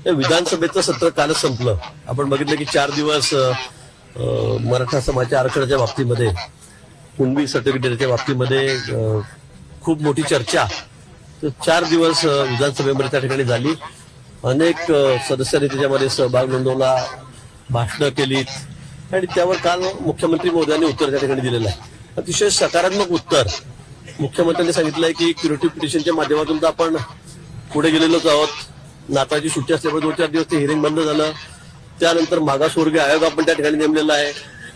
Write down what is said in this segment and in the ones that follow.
विधानसभेचं सत्र कालच संपलं. आपण बघितलं की 4 दिवस मराठा समाजाच्या आरक्षणाच्या बाबतीमध्ये, कुणबी सर्टिफिकेटच्या बाबतीमध्ये खूप मोठी चर्चा 4 दिवस विधानसभेमध्ये त्या ठिकाणी झाली. अनेक सदस्यांनी त्याच्यामध्ये सहभाग नोंदवला, भाषणं केलीत आणि त्यावर काल मुख्यमंत्री महोदयांनी उत्तर त्या ठिकाणी दिलेलं आहे. अतिशय सकारात्मक उत्तर. मुख्यमंत्र्यांनी सांगितलंय की क्युरेटिव्ह पिटिशनच्या माध्यमातून तर आपण पुढे गेलेलोच आहोत. नाताळची सुट्टी असल्यामुळे 2-4 दिवस ते हिअरिंग बंद झालं. त्यानंतर मागासवर्गीय आयोग आपण त्या ठिकाणी नेमलेला आहे.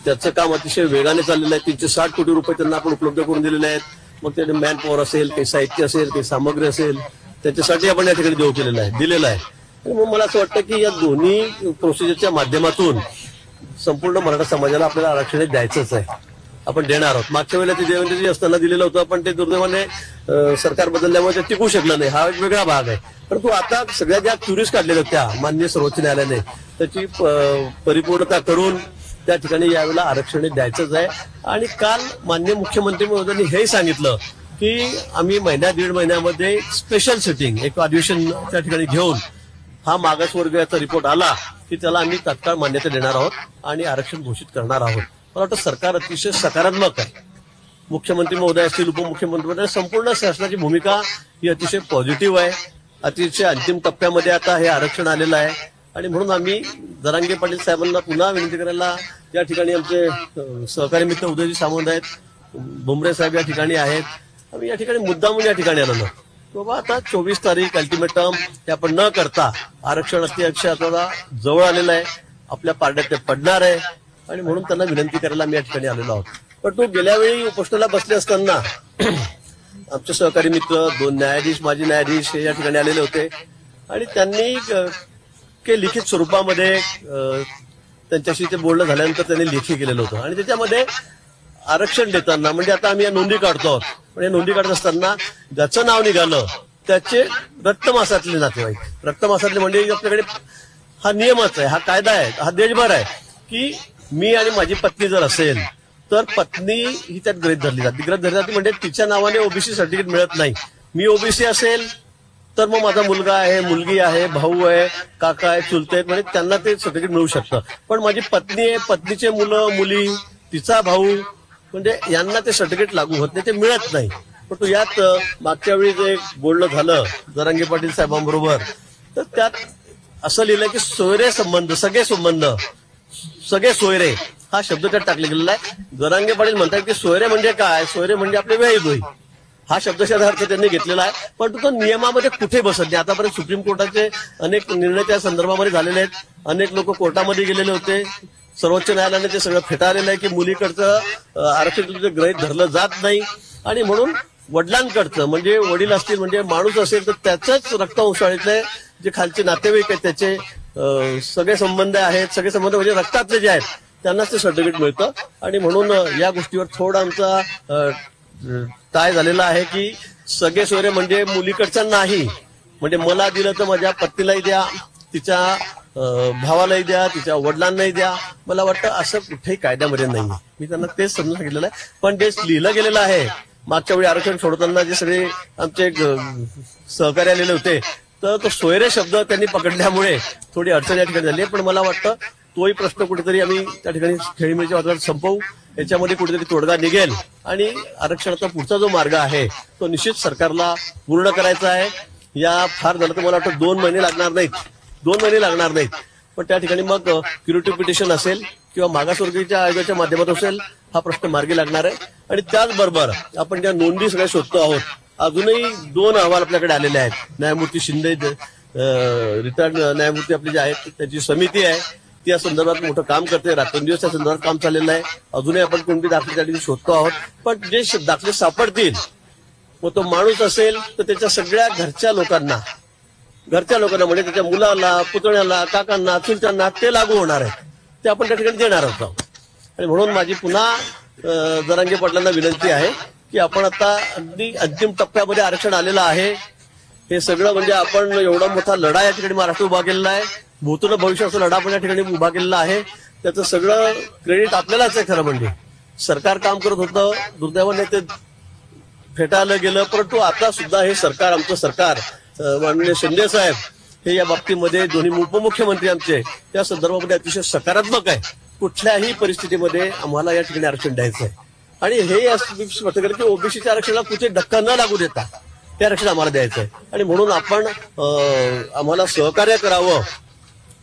त्याचं काम अतिशय वेगाने चाललेलं आहे. 360 कोटी रुपये त्यांना आपण उपलब्ध करून दिलेले आहेत. मग ते मॅन पॉवर असेल, काही साहित्य असेल, काही सामग्री असेल, त्याच्यासाठी आपण या ठिकाणी देऊ केलेला आहे, दिलेला आहे. मग मला असं वाटतं की या दोन्ही प्रोसिजरच्या माध्यमातून संपूर्ण मराठा समाजाला आपल्याला आरक्षण द्यायचंच आहे. आपण देणार आहोत. मागच्या वेळेला ते देवेंद्रजी असताना दिलेलं होतं, पण ते दुर्दैवाने सरकार बदलल्यामुळे ते टिकू शकलं नाही. हा एक वेगळा भाग आहे. परंतु आता सगळ्या ज्या क्युरीज काढलेल्या होत्या माननीय सर्वोच्च न्यायालयाने, त्याची परिपूर्णता करून त्या ठिकाणी यावेळेला आरक्षण द्यायचंच आहे. आणि काल माननीय मुख्यमंत्री महोदयांनी हे सांगितलं की आम्ही 1-1.5 महिन्यामध्ये स्पेशल सिटिंग, एक अधिवेशन त्या ठिकाणी घेऊन हा मागासवर्गीयाचा रिपोर्ट आला की त्याला आम्ही तात्काळ मान्यता देणार आहोत आणि आरक्षण घोषित करणार आहोत. मला वाटतं सरकार अतिशय सकारात्मक आहे. मुख्यमंत्री महोदय असतील, उपमुख्यमंत्री महोदय, संपूर्ण शासनाची भूमिका ही अतिशय पॉझिटिव्ह आहे. अतिशय अंतिम टप्प्यामध्ये आता हे आरक्षण आलेलं आहे आणि म्हणून आम्ही जरांगे पाटील साहेबांना पुन्हा विनंती करायला, या ठिकाणी आमचे सहकारी मित्र उदयजी सामंत आहेत, भुमरे साहेब या ठिकाणी आहेत. आम्ही या ठिकाणी मुद्दामून या ठिकाणी आलो ना बाबा, आता 24 तारीख अल्टिमेटम हे आपण न करता आरक्षण अत्यक्ष आता जवळ आलेलं आहे, आपल्या पारड्यात ते पडणार आहे आणि म्हणून त्यांना विनंती करायला आम्ही या ठिकाणी आलेलो आहोत. पण तो गेल्या वेळी उपोषणाला बसले असताना आमचे सहकारी मित्र, 2 न्यायाधीश, माजी न्यायाधीश हे या ठिकाणी आलेले होते आणि त्यांनी लिखित स्वरूपामध्ये त्यांच्याशी ते बोलणं झाल्यानंतर त्यांनी लेखी केलेलं होतं आणि त्याच्यामध्ये आरक्षण देताना, म्हणजे आता आम्ही या नोंदी काढतो आहोत, पण या नोंदी काढत असताना ज्याचं नाव निघालं त्याचे रक्तमासातले नातेवाईक, रक्तमासातले म्हणजे आपल्याकडे हा नियमच आहे, हा कायदा आहे, हा देशभर आहे की मी आणि माझी पत्नी जर असेल तर पत्नी ही त्यात गृहीत धरली जाते. म्हणजे तिच्या नावाने ओबीसी सर्टिफिकेट मिळत नाही. मी ओबीसी असेल तर मग माझा मुलगा आहे, मुलगी आहे, भाऊ आहे, काका आहे, चुलते आहेत, म्हणजे त्यांना ते सर्टिफिकेट मिळू शकतं. पण माझी पत्नी आहे, पत्नीचे मुलं मुली, तिचा भाऊ, म्हणजे यांना ते सर्टिफिकेट लागू होत नाही, ते मिळत नाही. पण तो यात मागच्या वेळी जे बोलणं झालं जरांगे पाटील साहेबांबरोबर, तर त्यात असं लिहिलं की सोयरे संबंध, सगळे संबंध, सगळे सोयरे हा शब्द त्यात टाकला गेलेला आहे. जरांगे पाटील म्हणतात की सोयरे म्हणजे काय, सोयरे म्हणजे आपले व्याहीदोही, हा शब्दशः अर्थ त्यांनी घेतलेला आहे. पण तो नियमामध्ये कुठे बसत नाही. आतापर्यंत सुप्रीम कोर्टाचे अनेक निर्णय त्या संदर्भामध्ये झालेले आहेत. अनेक लोक कोर्टामध्ये गेलेले होते. सर्वोच्च न्यायालयाने ते सगळं फेटाळलेलं आहे की मुलीकडचं आरक्षण गृहीत धरलं जात नाही आणि म्हणून वडिलांकडचं, म्हणजे वडील असतील, म्हणजे माणूस असेल तर त्याचंच रक्तवंशाळीतले जे खालचे नातेवाईक आहेत त्याचे सगळे संबंध आहेत, सगळे संबंध म्हणजे रक्तातले जे आहेत त्यांनाच ते सर्टिफिकेट मिळतं. आणि म्हणून या गोष्टीवर थोडा आमचा टाय झालेला आहे की सगळे सोयरे म्हणजे मुलीकडचं नाही, म्हणजे मला दिलं तर माझ्या पत्नीलाही द्या, तिच्या भावालाही द्या, तिच्या वडिलांनाही द्या. मला वाटतं असं कुठेही कायद्यामध्ये नाही. मी त्यांना तेच समजून सांगितलेलं आहे. पण जे लिहिलं गेलेलं आहे, मागच्या वेळी आरक्षण सोडताना जे सगळे आमचे सहकारी आलेले होते, तर तो सोयरे शब्द त्यांनी पकडल्यामुळे थोडी अडचण या ठिकाणी झाली आहे. पण मला वाटतं तोही प्रश्न कुठेतरी आम्ही त्या ठिकाणी खेळीमेळीच्या वातावरणात संपवू, याच्यामध्ये कुठेतरी तोडगा निघेल आणि आरक्षणाचा पुढचा जो मार्ग आहे तो निश्चित सरकारला पूर्ण करायचा आहे. या फार झालं तर मला वाटतं 2 महिने लागणार नाहीत, पण त्या ठिकाणी मग क्युरेटिव्ह पिटिशन असेल किंवा मागासवर्गीय आयोगाच्या माध्यमातून असेल, हा प्रश्न मार्गी लागणार आहे. आणि त्याचबरोबर आपण ज्या नोंदी सगळ्या शोधतो आहोत, अजूनही 2 अहवाल आपल्याकडे आलेले आहेत. न्यायमूर्ती शिंदे, रिटायर्ड न्यायमूर्ती आपले जे आहेत, त्याची समिती आहे, ती या संदर्भात मोठं काम करते. रात्रंदिवस त्या संदर्भात काम चाललेलं आहे. अजूनही आपण कोणते दाखले त्या ठिकाणी शोधतो आहोत. पण जे दाखले सापडतील, मग तो माणूस असेल तर त्याच्या सगळ्या घरच्या लोकांना म्हणजे त्याच्या मुलाला, पुतण्याला, काकांना, चुलत्यांना ते लागू होणार आहे. ते आपण त्या ठिकाणी देणार आहोत. आणि म्हणून माझी पुन्हा जरांगे पाटलांना विनंती आहे की आपण आता अगदी अंतिम टप्प्यामध्ये आरक्षण आलेलं आहे. हे सगळं म्हणजे आपण एवढा मोठा लढा या ठिकाणी महाराष्ट्र उभा केलेला आहे. भूतून भविष्याचा लढा पण या ठिकाणी उभा केलेला आहे. त्याचं सगळं क्रेडिट आपल्यालाच आहे. खरं म्हणजे सरकार काम करत होतं, दुर्दैवाने ते फेटाळलं गेलं. परंतु आता सुद्धा हे सरकार, आमचं सरकार, माननीय शिंदे साहेब हे या बाबतीमध्ये दोन्ही उपमुख्यमंत्री आमचे या संदर्भामध्ये अतिशय सकारात्मक आहे. कुठल्याही परिस्थितीमध्ये आम्हाला या ठिकाणी आरक्षण द्यायचं आहे आणि हे स्पष्ट केलं की ओबीसीच्या आरक्षणाला कुठे धक्का न लागू देता ते आरक्षण आम्हाला द्यायचं आहे आणि म्हणून आपण आम्हाला सहकार्य करावं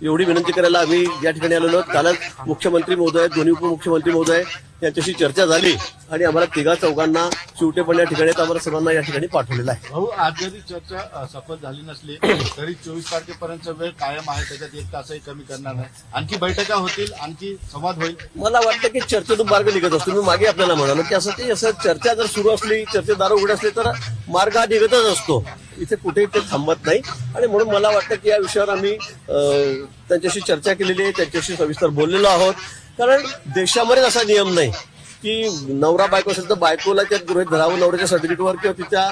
एवढी विनंती करायला आम्ही या ठिकाणी आलेलो. कालच मुख्यमंत्री महोदय, दोन्ही उपमुख्यमंत्री महोदय यांच्याशी चर्चा झाली आणि आम्हाला तिघा चौघांना चिवटे पण या ठिकाणी आम्हाला सर्वांना या ठिकाणी पाठवलेला आहे. भाऊ, आज जरी चर्चा सफल झाली नसली तरी 24 तारखेपर्यंत वेळ कायम आहे, त्याच्यात 1 तासही कमी करणार नाही. आणखी बैठका होतील, आणखी संवाद होईल. मला वाटतं की चर्चेतून मार्ग निघत असतो. मी मागे आपल्याला म्हणालो की असं चर्चा जर सुरू असली, चर्चेत दार उघडे असले तर मार्ग हा निघतच असतो. इथे कुठेही ते थांबत नाही आणि म्हणून मला वाटतं की या विषयावर आम्ही त्यांच्याशी चर्चा केलेली आहे, त्यांच्याशी सविस्तर बोललेलो आहोत. कारण देशामध्ये असा नियम नाही की नवरा बायको असेल तर बायकोला त्यात गृहीत धरावं नवऱ्याच्या सर्टिफिकेटवर किंवा तिच्या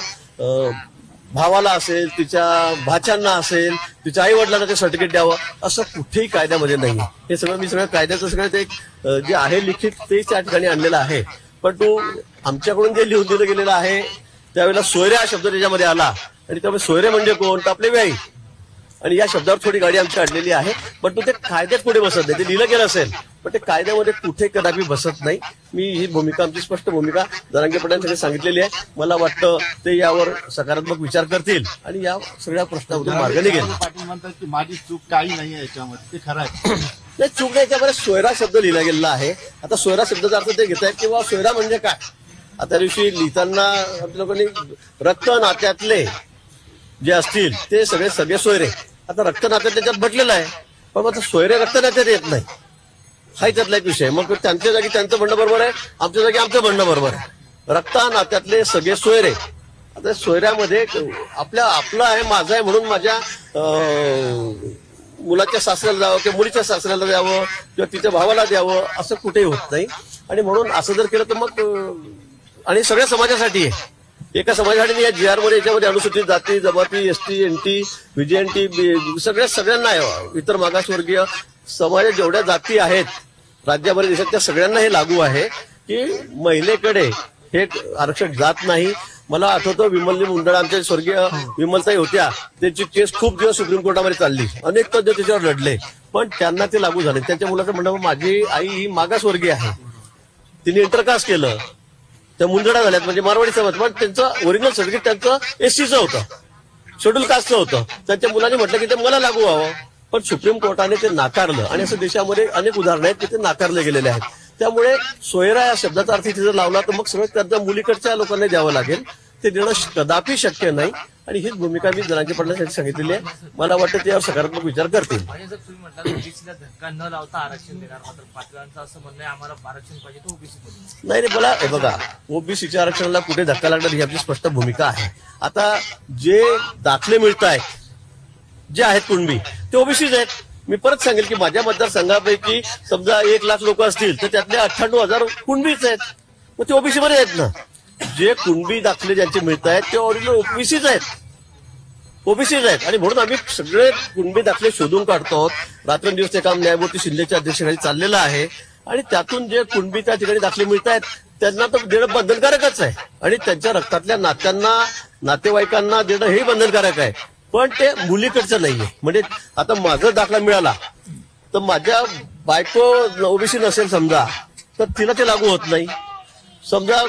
भावाला असेल, तिच्या भाच्यांना असेल, तिच्या आई वडिलांना ते सर्टिफिकेट द्यावं असं कुठेही कायद्यामध्ये नाहीये. हे सगळं मी कायद्याचं सगळं ते जे आहे लिखित तेच त्या ठिकाणी आणलेलं आहे. पण तो आमच्याकडून जे लिहून दिलं गेलेलं आहे त्यावेळेला सोयरे हा शब्द त्याच्यामध्ये आला आणि त्यामुळे सोयरे म्हणजे कोण तर आपले व्याई आणि या शब्दावर थोडी गाडी आमची अडलेली आहे. पण तो ते कायद्यात कुठे बसत नाही. ते लिहिलं गेलं असेल पण ते कायद्यामध्ये कुठे कदापि बसत नाही. मी ही भूमिका, आमची स्पष्ट भूमिका जरांगे पाटलांसाठी सांगितलेली आहे. मला वाटतं ते यावर सकारात्मक विचार करतील आणि या सगळ्या प्रश्नावरून मार्ग निघेल. पाटील म्हणतात की माझी चूक काही नाही आहे याच्यामध्ये, ते खरं आहे. नाही, चूक नाही. याच्यामध्ये सोयरा शब्द लिहिला गेलेला आहे. आता सोयरा शब्दाचा अर्थ ते घेत आहेत किंवा सोयरा म्हणजे काय. आता दिवशी लिहिताना आपल्या लोकांनी रक्त नात्यातले जे असतील ते सगळे सोयरे. आता रक्त नात्यात त्याच्यात म्हटलेलं आहे पण आता सोयरे रक्त नात्यात येत नाही हा त्यातला एक विषय. मग त्यांच्या जागी त्यांचं म्हणणं बरोबर आहे, आमच्या जागी आमचं म्हणणं बरोबर आहे. रक्त नात्यातले सगळे सोयरे. आता सोयऱ्यामध्ये आपलं आहे, माझं आहे म्हणून माझ्या मुलाच्या सासऱ्याला द्यावं किंवा मुलीच्या सासऱ्याला द्यावं किंवा तिच्या भावाला द्यावं असं कुठेही होत नाही. आणि म्हणून असं जर केलं तर मग आणि सगळ्या समाजासाठी आहे. एका समाजासाठी या GR मध्ये याच्यामध्ये अनुसूचित जाती जमाती, ST, NT, VJNT सगळ्यांना आहे. इतर मागासवर्गीय समाजात जेवढ्या जाती आहेत राज्यामध्ये देशात त्या सगळ्यांना हे लागू आहे की महिलेकडे हे आरक्षण जात नाही. मला आठवतं विमल मुंदडा आमच्या स्वर्गीय विमलताई होत्या, त्यांची केस खूप दिवस सुप्रीम कोर्टामध्ये चालली, अनेक तज्ञ त्याच्यावर लढले पण त्यांना ते लागू झाले. त्यांच्या मुलाचं म्हणणं माझी आई ही मागासवर्गीय आहे, तिने इंटरकास्ट केलं, त्या मुंदडा झाल्यात म्हणजे मारवाडी समाज, पण त्यांचं ओरिजिनल सर्टिफिकेट त्यांचं SCचं होतं, शेड्यूल कास्टचं होतं. त्यांच्या मुलांनी म्हटलं की ते मला लागू व्हावं पण सुप्रीम कोर्टाने ते नाकारलं आणि असं देशामध्ये अनेक उदाहरणं आहेत की ते नाकारले गेलेले आहेत. त्यामुळे सोयरा या शब्दाचा अर्थ इथे जर लावला तर मग सगळं त्यांच्या मुलीकडच्या लोकांना द्यावं लागेल. ते देणं कदापि शक्य नाही आणि हीच भूमिका मी जरांगे पाटलांसाठी सांगितलेली आहे. मला वाटतं त्यावर सकारात्मक विचार करतील. तुम्ही म्हटलं ओबीसीला धक्का न लावता आरक्षण देणार, मात्र पाटलांचं असं म्हणणं आहे आम्हाला आरक्षण पाहिजे तर ओबीसी नाही. मला हे बघा, ओबीसीच्या आरक्षणाला कुठे धक्का लागणार ही आपली स्पष्ट भूमिका आहे. आता जे दाखले मिळत आहेत जे आहेत कुणबी ते ओबीसीच आहेत. मी परत सांगेल की माझ्या मतदारसंघापैकी समजा 1 लाख लोक असतील तर त्यातले 98,000 कुणबीच आहेत. मग ते ओबीसी मध्ये आहेत ना. जे कुणबी दाखले ज्यांचे मिळत आहेत ते ओरिजिनल ओबीसीच आहेत आणि म्हणून आम्ही सगळे कुणबी दाखले शोधून काढतो. रात्रंदिवस ते काम न्यायमूर्ती शिंदेच्या अध्यक्षतेखाली चाललेलं आहे आणि त्यातून जे कुणबी त्या ठिकाणी दाखले मिळत आहेत त्यांना तर देणं बंधनकारकच आहे आणि त्यांच्या रक्तातल्या नात्यांना, नातेवाईकांना देणं हेही बंधनकारक आहे. पण ते मुलीकडचं नाहीये. म्हणजे आता माझा दाखला मिळाला तर माझ्या बायको ओबीसी नसेल समजा तर तिला ते लागू होत नाही. समजा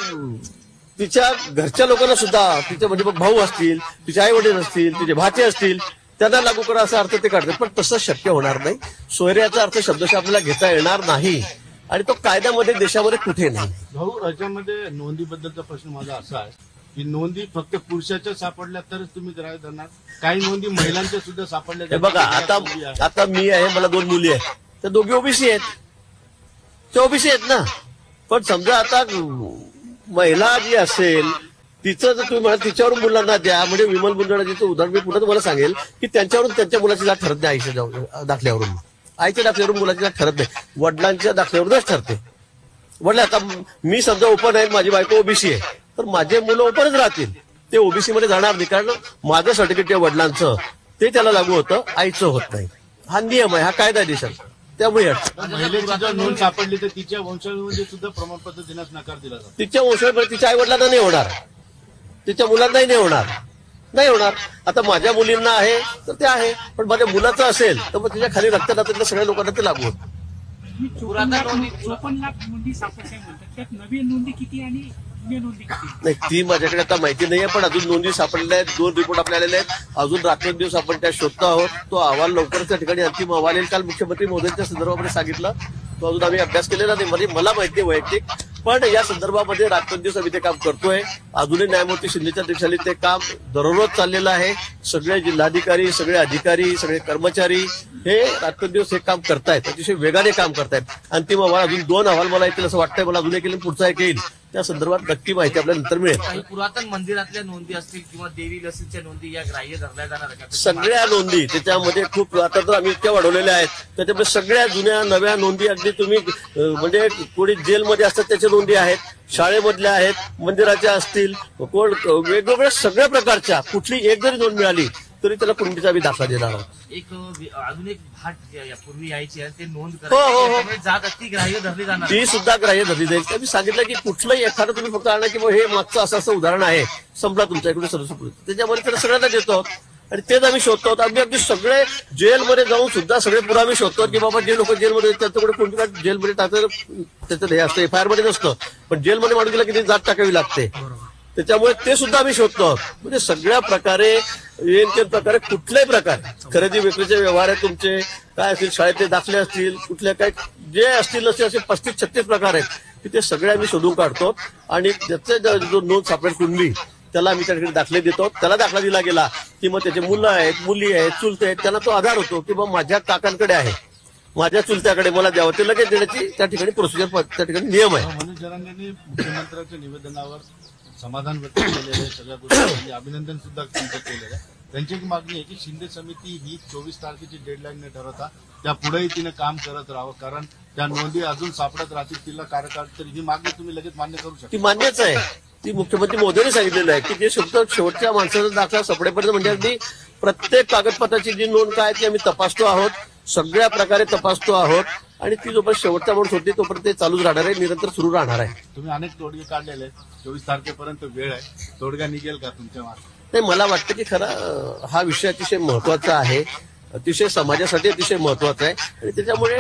तिच्या घरच्या लोकांना सुद्धा, तिचे म्हणजे भाऊ असतील, तिचे आई वडील असतील, तिचे भाचे असतील, त्यांना लागू करा असा अर्थ ते काढतात. पण तसं शक्य होणार नाही. सोयऱ्याचा अर्थ शब्दशः आपल्याला घेता येणार नाही आणि तो कायद्यामध्ये देशामध्ये कुठे नाही. भाऊ, याच्यामध्ये नोंदीबद्दलचा प्रश्न माझा असा आहे की नोंदी फक्त पुरुषाच्या सापडल्या तरच तुम्ही ग्राह्य धरणार, काही नोंदी महिलांच्या सुद्धा सापडल्या. हे बघा, आता मी आहे, मला 2 मुली आहेत, त्या दोघी ओबीसी आहेत, ते ओबीसी आहेत ना. पण समजा आता महिला जी असेल तिचं जर तुम्ही म्हणा तिच्यावरून मुलांना द्या, म्हणजे विमल मुंदडाजीचं उदाहरण मी पुन्हा तुम्हाला सांगेल की त्यांच्यावरून त्यांच्या मुलाची जात ठरत नाही. आईच्या दाखल्यावरून, आईच्या दाखल्यावरून मुलाची जात ठरत नाही, वडिलांच्या दाखल्यावरूनच ठरते. वडील आता मी समजा ओपन आहे, माझी बायको ओबीसी आहे तर माझे मुलं ओपनच राहतील, ते ओबीसी मध्ये जाणार नाही. कारण माझं सर्टिफिकेट आहे वडिलांचं ते त्याला लागू होतं, आईचं होत नाही. हा नियम आहे, हा कायदा आहे देशात. त्यामुळे महिलेची जर नोंद सापडली तर तिच्या वंशावळीमध्ये सुद्धा प्रमाणपत्र देण्यास नकार दिला जातो. तिच्या वंशावळीमध्ये तिच्या आई वडिलांना नाही होणार, तिच्या मुलांनाही नाही होणार. नाही होणार. आता माझ्या मुलींना आहे तर ते आहे, पण माझ्या मुलाचं असेल तर मग तिच्या खाली रक्तदात्यातल्या सगळ्या लोकांना ते लागू होतं. 54 लाख नोंदी सापडल्या म्हणतात, त्यात नवीन नोंदी किती आणि जुन्या नोंदी किती? नाही, ती माझ्याकडे आता माहिती नाहीये, पण अजून नोंदी सापडल्या आहेत. 2 रिपोर्ट आपल्याला आलेले आहेत. अजून रात्रंदिवस आपण त्या शोधतो आहोत. तो अहवाल लवकरच त्या ठिकाणी अंतिम अहवाल येईल. काल मुख्यमंत्री महोदयांच्या संदर्भामध्ये सांगितलं, तो अजून आम्ही अभ्यास केलेला नाही. म्हणजे मला माहिती आहे वैयक्तिक, पण या संदर्भामध्ये रात्रंदिवस आम्ही ते काम करतोय. अजूनही न्यायमूर्ती शिंदेच्या अध्यक्षाखाली ते काम दररोज चाललेलं आहे. सगळे जिल्हाधिकारी, सगळे अधिकारी, सगळे कर्मचारी हे रात्रंदिवस हे काम करतायत, अतिशय वेगाने काम करतायत. अंतिम अहवाल अजून 2 अहवाल मला येतील असं वाटतंय. मला अजून एक येईल, पुढचा एक येईल. त्या संदर्भात नक्की माहिती आपल्याला नंतर मिळेल. काही पुरातन मंदिरातल्या नोंदी असतील किंवा देवी लसीच्या नोंदी या ग्राह्य धरल्या जाणार आहे का? सगळ्या नोंदी त्याच्यामध्ये खूप आता तर आम्ही इतक्या वाढवलेल्या आहेत. त्याच्यामध्ये सगळ्या जुन्या नव्या नोंदी, अगदी तुम्ही म्हणजे कोणी जेलमध्ये असतात त्याच्या नोंदी आहेत, शाळेमधल्या आहेत, मंदिराच्या असतील, कोण वेगवेगळ्या सगळ्या प्रकारच्या कुठली एक जरी नोंद मिळाली तरी त्याला कुंडीचा आम्ही दाखला देणार आहोत. अजून एक भाट यापूर्वी यायची आहे, ते नोंद हो, हो, हो. करायची जात ती ग्राह्य धरली जाणार आहे. ती सुद्धा ग्राह्य धरली जाईल. त्यांनी सांगितलं की कुठलंही एखादं तुम्ही फक्त आणा की हे मागचं असं उदाहरण आहे, संपला तुमच्या इकडे सर्वस्वी, त्याच्यामध्ये त्याला सगळ्यांना देतो आहोत आणि तेच आम्ही शोधतो आहोत. आम्ही अगदी सगळे जेलमध्ये जाऊन सुद्धा सगळे पुरावे आम्ही शोधतो की बाबा जे लोक जेलमध्ये त्यांच्याकडे कोणती काय जेलमध्ये टाकतं त्याचं हे असतं, एफआयआर मध्ये नसतं, पण जेलमध्ये माणूस गेला की ती जात टाकावी लागते. त्याच्यामुळे ते सुद्धा आम्ही शोधतो आहोत. म्हणजे सगळ्या प्रकारे येईल ते प्रकारे कुठल्याही प्रकारे खरेदी विक्रीचे व्यवहार आहेत तुमचे, काय असतील शाळेतले दाखले असतील, कुठल्या काय जे असतील नसतील असे 35-36 प्रकार आहेत की ते सगळे आम्ही शोधून काढतो आणि त्याचे जो नोंद सापडेल कुंडली त्याला आम्ही त्या ठिकाणी दाखले देतो. त्याला दाखला दिला गेला की मग त्याचे मुलं आहेत, मुली आहेत, चुलते आहेत, त्यांना तो आधार होतो की बाबा माझ्या काकांकडे आहे, माझ्या चुलत्याकडे मला द्यावं, ते लगेच देण्याची त्या ठिकाणी प्रोसिजर, त्या ठिकाणी नियम आहे. मनोज जरांगेंनी मुख्यमंत्र्यांच्या निवेदनावर समाधान व्यक्त केलेलं आहे, सगळ्या गोष्टी अभिनंदन सुद्धा त्यांचं केलेलं आहे. त्यांची एक मागणी आहे की शिंदे समिती ही 24 तारखेची डेडलाईन न ठरवता त्या पुढेही तिने काम करत राहावं, कारण त्या नोंदी अजून सापडत राहतील, तिला कार्यकाळ. तर ही मागणी तुम्ही लगेच मान्य करू शकता? ती मान्यच आहे. ती मुख्यमंत्री मोदींनी सांगितलेलं आहे की जे शेवटच्या माणसाचा दाखला सापडेपर्यंत म्हणजे अगदी प्रत्येक कागदपत्राची जी नोंद काय ती आम्ही तपासतो आहोत, सगळ्या प्रकारे तपासतो आहोत आणि ती जोपर्यंत शेवटचा माणूस होती तोपर्यंत ते चालूच राहणार आहे, निरंतर सुरू राहणार आहे. तुम्ही अनेक तोडगे काढलेले आहेत, 24 तारखेपर्यंत वेळ आहे, तोडगा निघेल का तुमच्या मागे? नाही, मला वाटतं की खरा हा विषय अतिशय महत्वाचा आहे, अतिशय समाजासाठी अतिशय महत्वाचा आहे आणि त्याच्यामुळे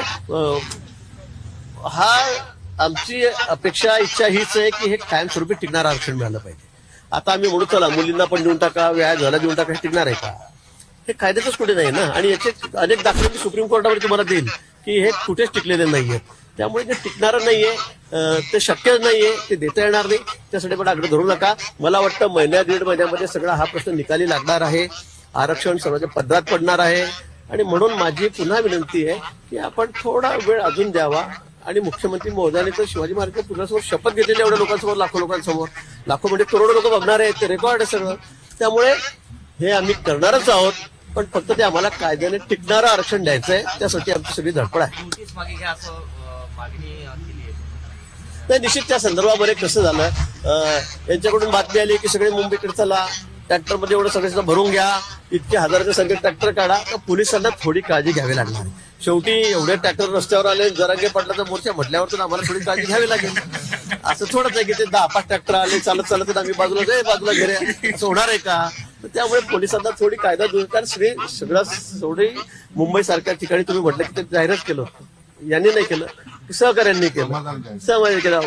हा आमची अपेक्षा इच्छा हीच आहे की हे कायमस्वरूपी टिकणारं आरक्षण मिळालं पाहिजे. आता आम्ही म्हणू चला मुलींना पण देऊन टाका, व्याज झाला देऊन टाका, हे टिकणार आहे का? हे कायद्यातच कुठे नाही ना. आणि याचे अनेक दाखले मी सुप्रीम कोर्टामध्ये तुम्हाला देईल की हे कुठेच टिकलेले नाहीयेत. त्यामुळे जे टिकणारं नाहीये ते शक्य नाहीये, ते देता येणार नाही. त्यासाठी पण आग्रह धरू नका. मला वाटतं 1-1.5 महिन्यामध्ये सगळा हा प्रश्न निकाली लागणार आहे, आरक्षण सर्वांच्या पदरात पडणार आहे आणि म्हणून माझी पुन्हा विनंती आहे की आपण थोडा वेळ अजून द्यावा. आणि मुख्यमंत्री महोदयांनी तर शिवाजी महाराजांच्या पुतळ्यासमोर शपथ घेतलेली, एवढ्या लोकांसमोर, लाखो लोकांसमोर, लाखो म्हणजे करोडो लोक बघणार आहेत, ते रेकॉर्ड आहे सगळं. त्यामुळे हे आम्ही करणारच आहोत, पण फक्त ते आम्हाला कायद्याने टिकणारं आरक्षण द्यायचंय, त्यासाठी आमची सगळी धडपड आहे. नोटीस मागे घ्या असं मागणी केली आहे. नाही, निश्चित त्या संदर्भामध्ये कसं झालं, यांच्याकडून बातमी आली की सगळे मुंबईकडे चला, ट्रॅक्टरमध्ये एवढं सगळं भरून घ्या, इतके हजाराच्या संख्येत ट्रॅक्टर काढा. तर पोलिसांना थोडी काळजी घ्यावी लागणार. शेवटी एवढे ट्रॅक्टर रस्त्यावर आले, जरांगे पाटलाचा मोर्चा म्हटल्यावर तर आम्हाला थोडी काळजी घ्यावी लागेल. असं थोडंच आहे की ते 10-5 ट्रॅक्टर आले चालत चालत आम्ही बाजूला घरे, असं होणार आहे का? तर त्यामुळे पोलिसांना थोडी कायदा कारण थोडी मुंबई सारख्या ठिकाणी तुम्ही म्हटलं की ते जाहीरच केलं, यांनी नाही केलं, सहकार्यांनी केलं, सहकार्य केलं,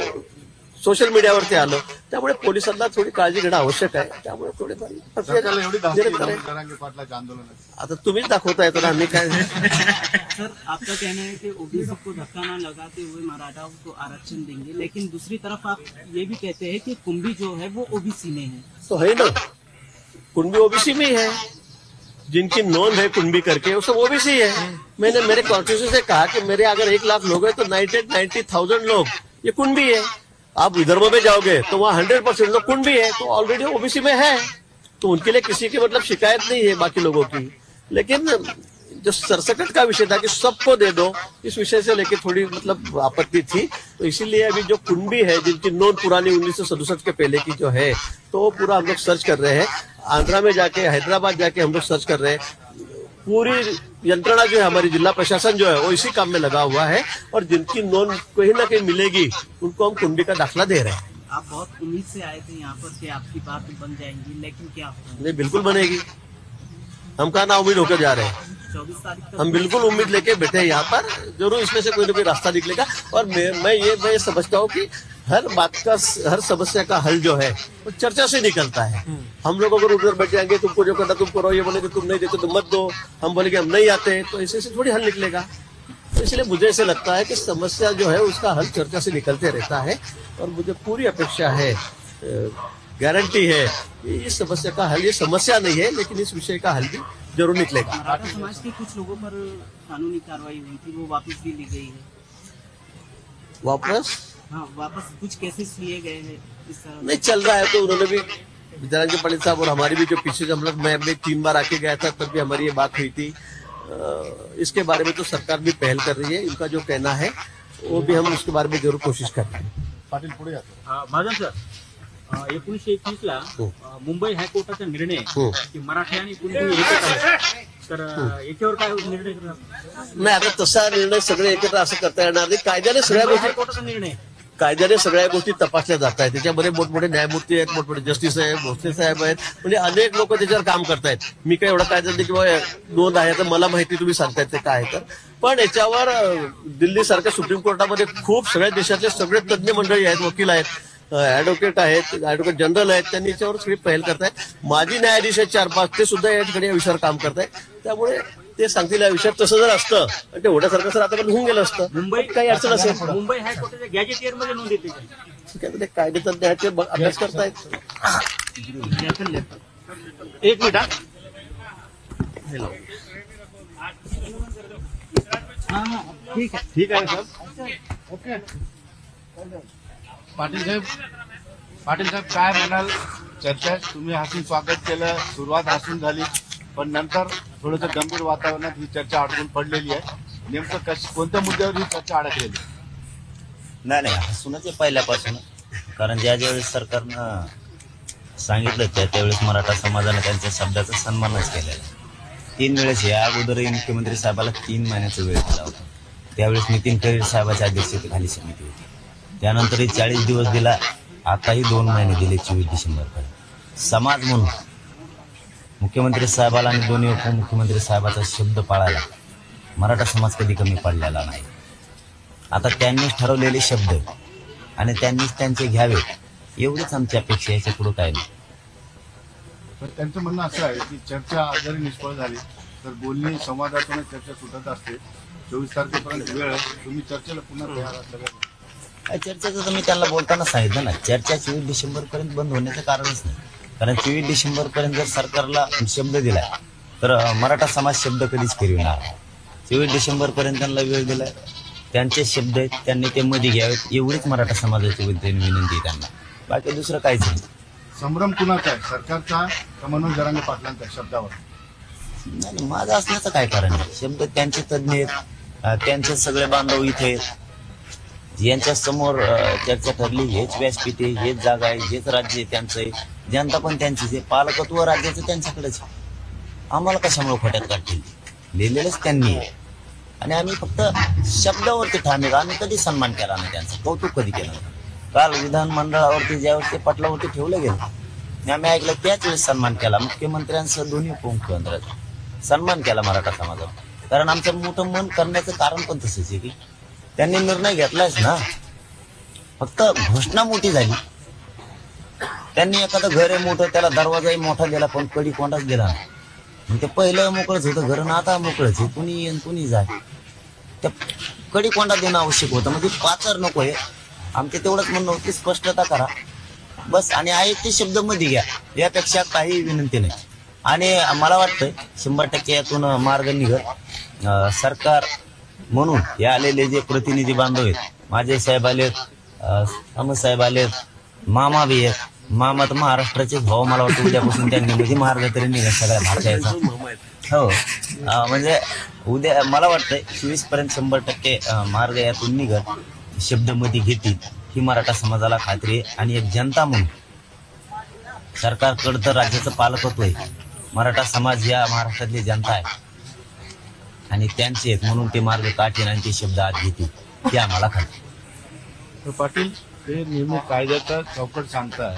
सोशल मीडियावरती आलं. त्यामुळे पोलिसांना थोडी काळजी घेणं आवश्यक आहे. त्यामुळे थोडेफार जरांगे पाटलाचं आंदोलन आहे. आता तुम्हीच दाखवताय तर आम्ही काय. सर, आपका कहना है कि ओबीसी को धक्का न लगाते हुए मराठा को आरक्षण देंगे, लेकिन दूसरी तरफ आप ये भी कहते हैं कि कुंभी जो है वो ओबीसी में है. तो है ना, कुंभी ओबीसी में है, जिनकी नोंद है कुंभी करके वो सब ओबीसी है. मैंने मेरे कॉन्स्टिट्यूशन से कहा कि मेरे अगर 1 लाख लोग हैं तो 90,000 लोग ये कुंभी है. आप विदर्भ में जाओगे तो वहाँ 100% लोग कुंभी है, तो ऑलरेडी ओबीसी में है, तो उनके लिए किसी की मतलब शिकायत नहीं है बाकी लोगों की. लेकिन जो सरसकट का विषय था कि सबको दे दो, इस विषय से लेकर थोड़ी मतलब आपत्ति थी. तो इसीलिए अभी जो कुंभी है जिनकी नोंद पुरानी 1967 के पहले की जो है, तो वो पूरा हम लोग सर्च कर रहे हैं. आंध्रा में जाके, हैदराबाद जाके हम लोग सर्च कर रहे हैं. पूरी यंत्रणा जो है हमारी जिला प्रशासन जो है वो इसी काम में लगा हुआ है और जिनकी नोंद कहीं ना कहीं मिलेगी उनको हम कुंभी का दाखला दे रहे हैं. आप बहुत उम्मीद से आए थे यहाँ पर कि आपकी बात बन जाएंगी, लेकिन क्या हो नहीं, बिल्कुल बनेगी। हम कहाँ ना उम्मीद होकर जा रहे हैं, 24 तारीख तक हम बिल्कुल उम्मीद लेके बैठे हैं यहाँ पर। जरूर इसमें से कोई ना कोई रास्ता निकलेगा। और मैं ये समझता हूँ कि हर बात का, हर समस्या का हल जो है वो चर्चा से निकलता है। हम लोग अगर उधर बैठ जाएंगे, तुमको जो करना तुम करो, ये बोलेंगे तुम नहीं देते तो मत दो, हम बोलेंगे हम नहीं आते, तो ऐसे से थोड़ी हल निकलेगा। तो इसलिए मुझे ऐसे लगता है कि समस्या जो है उसका हल चर्चा से निकलते रहता है। और मुझे पूरी अपेक्षा है, गारंटी है कि इस समस्या का हल, ये समस्या नहीं है लेकिन इस विषय का हल भी जरूर निकलेगा। मराठा समाज के कुछ लोगों पर कानूनी कार्रवाई हुई थी, वो वापस भी ली गई है। वापस हाँ, वापस कुछ केसेस लिए गए हैं इस तरह। नहीं चल रहा है, तो उन्होंने भी, विद्यारांजन पंडित साहब और हमारी भी जो पीछे हम लोग, मैं 3 बार आके गया था, तब भी हमारी ये बात हुई थी। इसके बारे में तो सरकार भी पहल कर रही है। इनका जो कहना है वो भी हम उसके बारे में जरूर कोशिश कर रहे हैं। पाटील पुढे जातो. महाजन सर, 1921ला मुंबई हायकोर्टाचा निर्णय की मराठी आणि कुणबी एकच आहे, तर याच्यावर काय निर्णय करणार? नाही, आता तसा निर्णय सगळे एकत्र असं करता येणार नाही. कायद्याने सगळ्या गोष्टी, हायकोर्टाचा निर्णय कायद्याने सगळ्या गोष्टी तपासल्या जात आहेत. त्याच्यामध्ये मोठमोठे न्यायमूर्ती आहेत, मोठमोठे जस्टिस आहेत, भोसले साहेब आहेत, म्हणजे अनेक लोक त्याच्यावर काम करतायत. मी काय एवढा कायदा किंवा नोंद आहे तर मला माहिती तुम्ही सांगतायत ते काय तर, पण याच्यावर दिल्ली सारख्या सुप्रीम कोर्टामध्ये खूप सगळ्या देशातले सगळे तज्ज्ञ मंडळी आहेत, वकील आहेत, ऍडव्होकेट आहेत, ऍडव्होकेट जनरल आहेत, त्यांनी याच्यावर सगळी पहल करतायत. माजी न्यायाधीश आहेत 4-5, ते सुद्धा या ठिकाणी या विषयावर काम करतायत. त्यामुळे ते सांगतील या विषयात. तसं जर असतं ते एवढ्यासारखं सर आता होऊन गेलं असतं, मुंबई काही अडचण असेल. मुंबई हायकोर्टाच्या गॅजेटियर मध्ये नोंद येते. ठीक आहे, ते कायदे तज्ञ आहेत, ते अभ्यास करतायत. एक मिनिट हा. ठीक आहे सर. ओके. पाटील साहेब काय म्हणाल? चर्चा, तुम्ही हसून स्वागत केलं, सुरुवात हसून झाली, पण नंतर थोडंसं गंभीर वातावरणात ही चर्चा अडकून पडलेली आहे. नेमकं कोणत्या मुद्द्यावर ही चर्चा अडकलेली? नाही हसूनच आहे पहिल्यापासून. कारण ज्यावेळेस सरकारनं सांगितलं त्यावेळेस मराठा समाजाने त्यांच्या शब्दाचा सन्मानच केलेला आहे. 3 वेळेस या अगोदरही मुख्यमंत्री साहेबाला 3 महिन्याचा वेळ दिला होता. त्यावेळेस नितीन खैरे साहेबाच्या अध्यक्षतेखाली समिती होती. त्यानंतरही 40 दिवस दिला. आताही 2 महिने दिले 24 डिसेंबरपर्यंत. समाज म्हणून मुख्यमंत्री साहेबाला आणि दोन्ही उपमुख्यमंत्री साहेबाचा शब्द पाळायला मराठा समाज कधी कमी पडलेला नाही. आता त्यांनीच ठरवलेले शब्द आणि त्यांनीच त्यांचे घ्यावे, एवढीच आमची अपेक्षा. याच्या पुढे काय नाही. तर त्यांचं म्हणणं असं आहे की चर्चा जरी निष्फळ झाली तर बोलणी संवादातूनच चर्चा सुटत असते. 24 तारखेपर्यंत वेळ आहे, तुम्ही चर्चेला पुन्हा तयार असल्या चर्चेचं तर मी त्यांना बोलताना सांगितलं ना, चर्चा 24 डिसेंबरपर्यंत बंद होण्याचं कारणच नाही. कारण 24 डिसेंबरपर्यंत जर सरकारला शब्द दिलाय तर मराठा समाज शब्द कधीच फिरविणार. 24 डिसेंबरपर्यंत त्यांना वेळ दिलाय, त्यांचे शब्द आहेत, त्यांनी ते मध्ये घ्यावेत, एवढीच मराठा समाजाची विनंती आहे त्यांना. बाकी दुसरं काहीच नाही. संभ्रम कुणाचा आहे, सरकारचा का मनोज जरांगे पाटलांचा शब्दावर? नाही, माझं असण्याचं काय कारण आहे. शब्द त्यांचे तज्ज्ञ आहेत, त्यांचे सगळे बांधव इथे आहेत. यांच्या समोर चर्चा ठरली, हेच व्यासपीठ आहे, हेच जागा आहे, हेच राज्य आहे त्यांचं आहे, जनता पण त्यांचीच आहे, पालकत्व राज्याचं त्यांच्याकडेच. आम्हाला कशामुळे खोट्यात काढतील? लिहिलेलंच त्यांनी आहे आणि आम्ही फक्त शब्दावरती ठाणे. आम्ही कधी सन्मान केला नाही त्यांचा, कौतुक कधी केलं नाही. काल विधानमंडळावरती ज्यावेळेस ते पटलावरती ठेवलं गेलं, आम्ही ऐकलं त्याच वेळेस सन्मान केला. मुख्यमंत्र्यांसह दोन्ही उपमुख्यमंत्र्यांचा सन्मान केला मराठा समाजावर. कारण आमचं मोठं मन करण्याचं कारण पण तसंच आहे की त्यांनी निर्णय घेतलायच ना, फक्त घोषणा मोठी झाली. त्यांनी एखादं घर आहे मोठं, त्याला दरवाजाही मोठा दिला पण कडी कोंडाच दिला नाही. मग ते पहिलं मोकळंच होतं घर, आता मोकळंच आहे, कुणी येईन कुणी जाय. त्या कडी कोंडा देणं आवश्यक होतं. म्हणजे पाचर नको आहे. आमचे तेवढंच म्हणणं होतं, स्पष्टता करा बस, आणि आहे ते शब्द मध्ये घ्या, यापेक्षा काही विनंती नाही. आणि मला वाटतं 100% यातून मार्ग निघत. सरकार म्हणून हे आलेले जे प्रतिनिधी बांधव आहेत, माझे साहेब आलेत, अहमद साहेब आलेत, मामा बी आहेत. मामा तर महाराष्ट्राचेच भाऊ. मला वाटतं उद्यापासून त्यांनी म्हणजे मार्ग तरी निघत सगळ्या भाषेचा. हो, म्हणजे उद्या मला वाटतं 24 पर्यंत 100% मार्ग यातून निघत, शब्द मध्ये घेतील ही मराठा समाजाला खात्री आहे. आणि एक जनता म्हणून सरकारकडं तर राज्याचं पालकत्व आहे, मराठा समाज या महाराष्ट्रातली जनता आहे आणि त्यांचे आहेत, म्हणून ते मार्ग काढतील आणि ते शब्द आत घेतील, हे आम्हाला खात्री. तर पाटील, ते नेहमी कायद्याचा चौकट सांगतात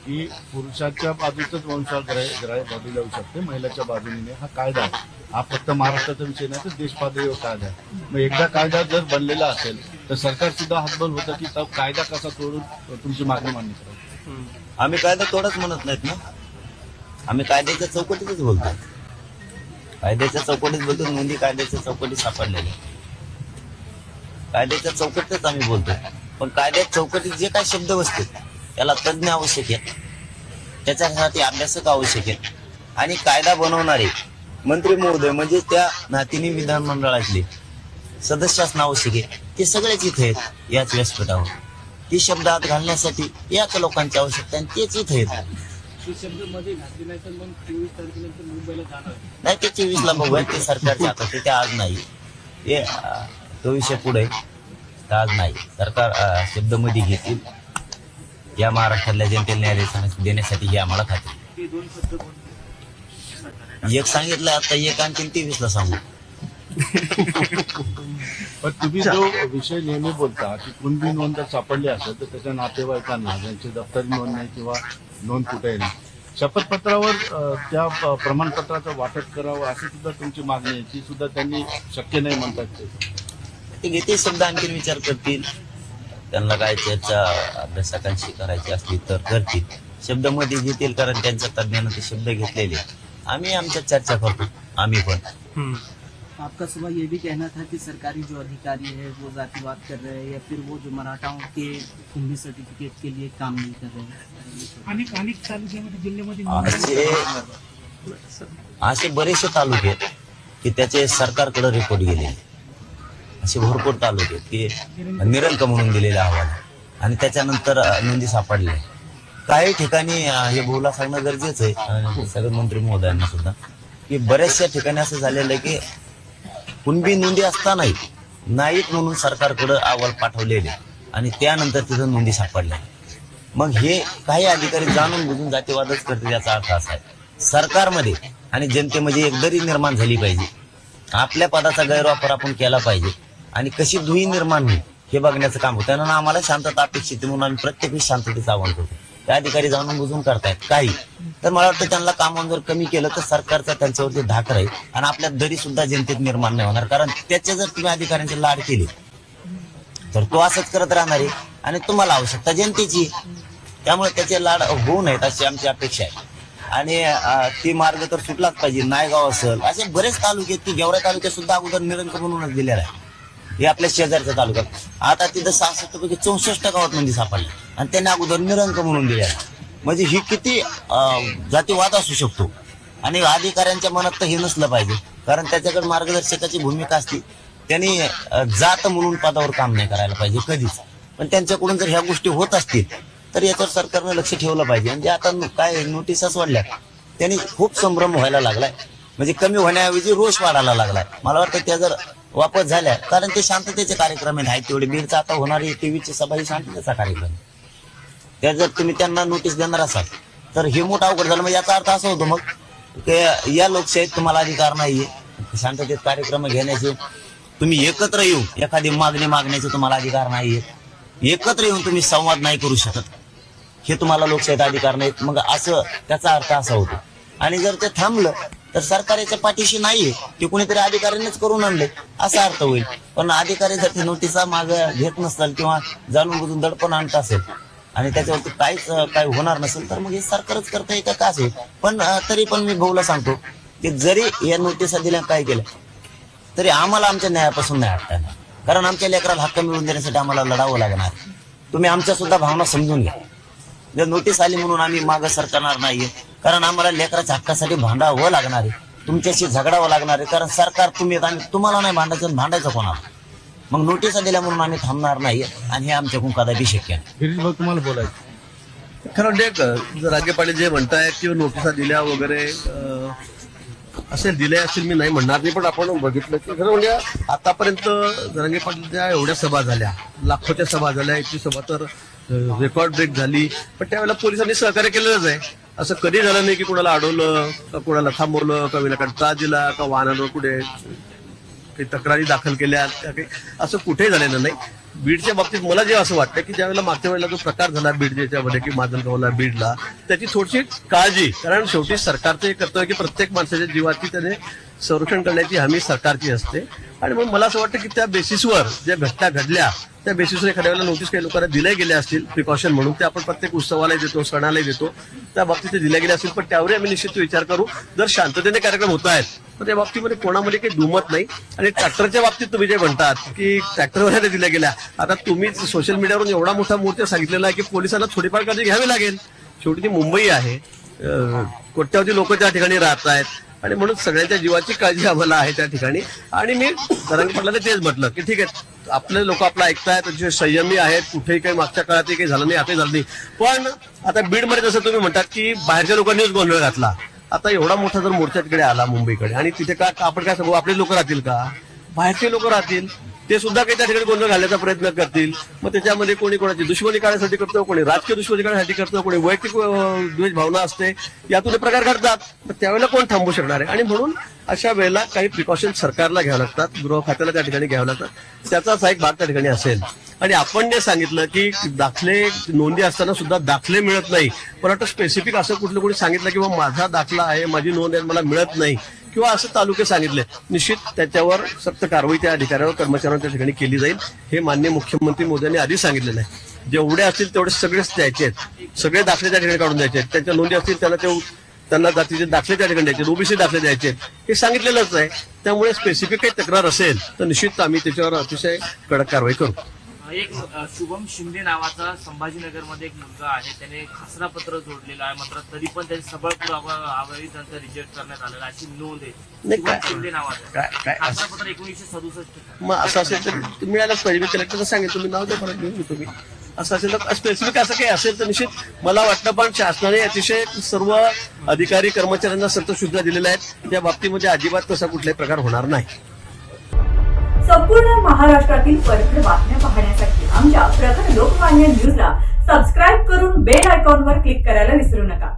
की पुरुषाच्या बाजूचंच वंशाग्राह्य बाजू लावू शकते, महिलाच्या बाजूने हा कायदा आहे. हा फक्त महाराष्ट्राचा विषय नाही तर देश पातळीवर कायदा आहे. मग एकदा कायदा जर बनलेला असेल तर सरकार सुद्धा हातबल होतं की तो कायदा कसा तोडून तुमची मागणी मान्य करावी. आम्ही कायदा तोडच म्हणत नाहीत ना, आम्ही कायद्याच्या चौकटीतच बोलतो. कायद्याच्या चौकटीत बोलतो, नोंदी कायद्याच्या चौकटीत सापडलेल्या, कायद्याच्या चौकटीतच आम्ही बोलतो. पण कायद्याच्या चौकटीत जे काही शब्द बसते त्याला तज्ज्ञ आवश्यक आहेत, त्याच्यासाठी अभ्यासक आवश्यक आहेत. आणि कायदा बनवणारे मंत्री महोदय म्हणजे त्या नातीने विधानमंडळातले सदस्य असणं आवश्यक आहे. ते सगळेच इथे आहेत याच व्यासपीठावर. ती शब्द आत घालण्यासाठी याच लोकांची आवश्यकता आणि तेच इथे आहेत. शब्द मध्ये घातले नाही तर मग 23 तारखेनंतर मुंबईला जाणार नाही, ते 24ला बघूया, ते सरकारच्या हातात आहे, ते आज नाही. ते तो विषय पुढे आज नाही. सरकार शब्द मध्ये घेतील या महाराष्ट्रातल्या जनतेला न्याय देण्यासाठी ही आम्हाला खात्री. ते 2 शब्द एक सांगितलं आता, एक आणखीन 23ला सांगू. पण तुम्ही जो विषय नेहमी बोलता की कुणबी नोंद जर सापडली असेल तर त्याच्या नातेवाईकांना ज्यांची दप्तरी नोंद नाही किंवा नोंद कुठेही नाही, शपथपत्रावर त्या प्रमाणपत्राचं वाटप करावं अशी सुद्धा तुमची मागणी आहे. ती सुद्धा त्यांनी शक्य नाही म्हणतात. ते घेते शब्द आणखीन विचार करतील, त्यांना काय चर्चा अभ्यासकांशी करायची असली तर करतील. शब्द मध्ये घेतील, कारण त्यांच्या तज्ञानं ते शब्द घेतलेले. आम्ही आमच्या चर्चा करतो, आम्ही पण. आपका सुबह ये भी कहना था कि सरकारी जो अधिकारी है वो जातिवाद कर रहे हैं या फिर वो जो मराठाओं के कुंभी सर्टिफिकेट के लिए काम नहीं कर रहे हैं. अनेक तालुक्यामध्ये जिल्ह्यामध्ये असे बरेचसे तालुके आहेत की त्याचे सरकारकडे रिपोर्ट गेले. असे भरपूर तालुके आहेत की निरंक म्हणून दिलेले अहवाल आणि त्याच्यानंतर नोंदी सापडल्या. काही ठिकाणी हे बोला सांगणं गरजेचं आहे सगळे मंत्री महोदयांना सुद्धा, की बऱ्याचशा ठिकाणी असं झालेलं आहे की कुणबी नोंदी असतानाही नाहीत म्हणून सरकारकडे अहवाल पाठवलेले आणि त्यानंतर तिथं नोंदी सापडल्या. मग हे काही अधिकारी जाणून बुजून जातीवादच करतील याचा अर्थ असा आहे. सरकारमध्ये आणि जनतेमध्ये एक दरी निर्माण झाली पाहिजे. आपल्या पदाचा गैरवापर आपण केला पाहिजे आणि कशी दुही निर्माण होईल हे बघण्याचं काम होतं. आणि आम्हाला शांतता अपेक्षित म्हणून आम्ही प्रत्येक वेळी शांततेचं आवाहन करतो. ते अधिकारी जाणून बुजून करतायत काही, तर मला वाटतं त्यांना कामावर जर कमी केलं तर सरकारचा त्यांच्यावरती धाक राहील आणि आपल्या दरी सुद्धा जनतेत निर्माण नाही होणार. कारण त्याचे जर तुम्ही अधिकाऱ्यांचे लाड केले तर तो असंच करत राहणार आहे आणि तुम्हाला आवश्यकता जनतेची, त्यामुळे त्याचे लाड होऊ नयेत अशी आमची अपेक्षा आहे. आणि ती मार्ग तर सुटलाच पाहिजे. नायगाव असेल, असे बरेच तालुके आहेत की गेवराई तालुक्यात सुद्धा अगोदर निरंक म्हणूनच दिलेला आहे. हे आपल्या शेजारच्या तालुक्यात आता तिथं 66 पैकी 64 गावात नोंदी सापडल्या आणि त्यांनी अगोदर निरंक म्हणून दिल्या. म्हणजे ही किती जातीवाद असू शकतो. आणि अधिकाऱ्यांच्या मनात तर हे नसलं पाहिजे, कारण त्याच्याकडे मार्गदर्शकाची भूमिका असते. त्यांनी जात म्हणून पदावर काम नाही करायला पाहिजे कधीच. पण त्यांच्याकडून जर ह्या गोष्टी होत असतील तर याच्यावर सरकारनं लक्ष ठेवलं पाहिजे. म्हणजे आता काय नोटिसा सोडल्या त्यांनी खूप संभ्रम व्हायला लागलाय, म्हणजे कमी होण्याऐवजी रोष वाढायला लागलाय. मला वाटतं त्या जर वापस झाल्या, कारण ते शांततेचे कार्यक्रम आहेत तेवढे. बीडचा आता होणारी 23ची सभा ही शांततेचा कार्यक्रम. त्या जर तुम्ही त्यांना नोटीस देणार असाल तर हे मोठं अवघड झालं. म्हणजे याचा अर्थ असा होतो मग की या लोकशाहीत तुम्हाला अधिकार नाहीये शांततेत कार्यक्रम घेण्याचे. तुम्ही एकत्र येऊन एखादी मागणी मागण्याचे तुम्हाला अधिकार नाहीये. एकत्र येऊन तुम्ही संवाद नाही करू शकत, हे तुम्हाला लोकशाहीत अधिकार नाहीत. मग असं त्याचा अर्थ असा होतो. आणि जर ते थांबलं तर सरकार याच्या पाठीशी नाहीये, ते कुणीतरी अधिकाऱ्यांनीच करून आणले असा अर्थ होईल. पण अधिकारी जर ते नोटिसा माग घेत नसतील किंवा जाणून बुजून दडपण आणत असेल आणि त्याच्यावरती काहीच काही होणार नसेल तर मग हे सरकारच करता येतं का असेल. पण तरी पण मी भाऊला सांगतो की जरी या नोटिसा दिल्या काय केलं तरी आम्हाला आमच्या न्यायापासून नाही हटता येणार. कारण आमच्या लेकराला हक्क मिळवून देण्यासाठी आम्हाला लढावं लागणार. तुम्ही आमच्या सुद्धा भावना समजून घ्या. जर नोटीस आली म्हणून आम्ही मागं सरकणार नाहीये, कारण आम्हाला लेकराच्या हक्कासाठी भांडावं लागणार आहे, तुमच्याशी झगडावं लागणार आहे. कारण सरकार तुम्ही तुम्हाला नाही भांडायचं, भांडायचं कोणाला. मग नोटिसा दिल्या म्हणून आम्ही थांबणार नाही आणि हे आमच्याकडून कदापि शक्य आहे. गिरीश भाऊ, तुम्हाला बोलायचं खरं म्हणजे राजे पाटील जे म्हणतायत किंवा नोटिसा दिल्या वगैरे दिले असतील, मी नाही म्हणणार नाही. पण आपण बघितलं की खरं म्हणजे आतापर्यंत जरांगे पाटीलच्या एवढ्या सभा झाल्या, लाखोच्या सभा झाल्या, एकची सभा तर रेकॉर्ड ब्रेक झाली. पण त्यावेळेला पोलिसांनी सहकार्य केलेलंच आहे. असं कधी झालं नाही की कुणाला अडवलं का कुणाला थांबवलं का विनाकारण त्रास दिला का वाहनांवर कुठे काही तक्रारी दाखल केल्या का काही असं कुठेही झालेलं नाही. बीडच्या बाबतीत मला जे असं वाटतं की ज्यावेळेला मागच्या वेळेला जो प्रकार झाला बीड याच्यामध्ये की माजलगावला बीडला, त्याची थोडीशी काळजी, कारण शेवटी सरकारचं एक कर्तव्य की प्रत्येक माणसाच्या जीवाची त्याने संरक्षण करण्याची हमी सरकारची असते. आणि म्हणून मला असं वाटतं की त्या बेसिसवर ज्या घटना घडल्या त्या बेसिसवर एखाद्या वेळेला नोटीस काही लोकांना दिल्या गेल्या असतील प्रिकॉशन म्हणून, ते आपण प्रत्येक उत्सवालाही देतो, सणालाही देतो, त्या बाबतीत ते दिल्या गेल्या असतील. पण त्यावरही आम्ही निश्चित विचार करू. जर शांततेने कार्यक्रम होत आहेत तर त्या बाबतीमध्ये कोणामध्ये काही दुमत नाही. आणि ट्रॅक्टरच्या बाबतीत तुम्ही जे म्हणतात की ट्रॅक्टरवर दिल्या गेल्या, आता तुम्ही सोशल मीडियावरून एवढा मोठा मोर्चा सांगितलेला आहे की पोलिसांना थोडीफार काळजी घ्यावी लागेल. शेवटी ती मुंबई आहे, कोट्यावधी लोक त्या ठिकाणी राहत आहेत आणि म्हणून सगळ्यांच्या जीवाची काळजी आम्हाला आहे त्या ठिकाणी. आणि मी जरांगे पाटलांना तेच म्हटलं की ठीक आहे, आपले लोक आपलं ऐकतायत, त्यांचे संयमी आहेत, कुठेही काही मागच्या काळातही काही झालं नाही, आताही झालं नाही. पण आता बीडमध्ये जसं तुम्ही म्हणतात की बाहेरच्या लोकांनीच गोंधळ घातला, आता एवढा मोठा जर मोर्चा तिकडे आला मुंबईकडे आणि तिथे का आपण काय सांगू, आपले लोक राहतील का, बाहेरचे लोक राहतील, ते सुद्धा काही त्या ठिकाणी गोंधळ घालण्याचा प्रयत्न करतील. मग त्याच्यामध्ये कोणी कोणाची दुश्मनी काढण्यासाठी करतो, कोणी राजकीय दुश्मनी काढण्यासाठी करतो, कोणी वैयक्तिक द्वेष भावना असते, यातून हे प्रकार घडतात. तर त्यावेळेला कोण थांबू शकणार आहे. आणि म्हणून अशा वेळेला काही प्रिकॉशन सरकारला घ्यावं लागतात, गृह खात्याला त्या ठिकाणी घ्यावं लागतात. त्याचाच एक भाग त्या ठिकाणी असेल. आणि आपण जे सांगितलं की दाखले नोंदी असताना सुद्धा दाखले मिळत नाही, पण आता स्पेसिफिक असं कुठलं कोणी सांगितलं की माझा दाखला आहे, माझी नोंद आहे, मला मिळत नाही, किंवा असं तालुके सांगितले, निश्चित त्याच्यावर सक्त कारवाई त्या अधिकाऱ्यावर कर्मचाऱ्यांवर त्या ठिकाणी केली जाईल. हे माननीय मुख्यमंत्री मोदयांनी आधी सांगितलेलं आहे. जेवढे असतील तेवढे सगळेच द्यायचे आहेत, सगळे दाखले त्या ठिकाणी काढून द्यायचे आहेत. त्यांच्या नोंदी असतील त्यांना जातीचे दाखले त्या ठिकाणी द्यायचे, ओबीसी दाखले द्यायचे, हे सांगितलेलंच आहे. त्यामुळे स्पेसिफिक काही तक्रार असेल तर निश्चित आम्ही त्याच्यावर अतिशय कडक कारवाई करू. एक शुभम शिंदे नावाचा संभाजीनगरमध्ये एक मुलगा आहे, त्याने खासरा पत्र जोडलेलं आहे, मात्र तरी पण त्याचे सबळ पुरावा त्यांचा रिजेक्ट करण्यात आलेला अशी नोंद आहे. शुभम शिंदे नावाचा खासरा पत्र 1967. मग असं असेल तर मिळायलाच पाहिजे. मी कलेक्टरला सांगेन, तुम्ही नाव द्या, परत घेऊन तुम्ही. असं असेल तर स्पेसिफिक असं काही असेल तर निश्चित मला वाटतं. पण शासनाने अतिशय सर्व अधिकारी कर्मचाऱ्यांना सतत सूचना दिलेल्या आहेत, त्या बाबतीमध्ये अजिबात तसा कुठलाही प्रकार होणार नाही. संपूर्ण महाराष्ट्रातील परखड बातम्या पाहण्यासाठी आमच्या प्रखर लोकमान्य न्यूजला सबस्क्राईब करून बेल आयकॉनवर क्लिक करायला विसरू नका.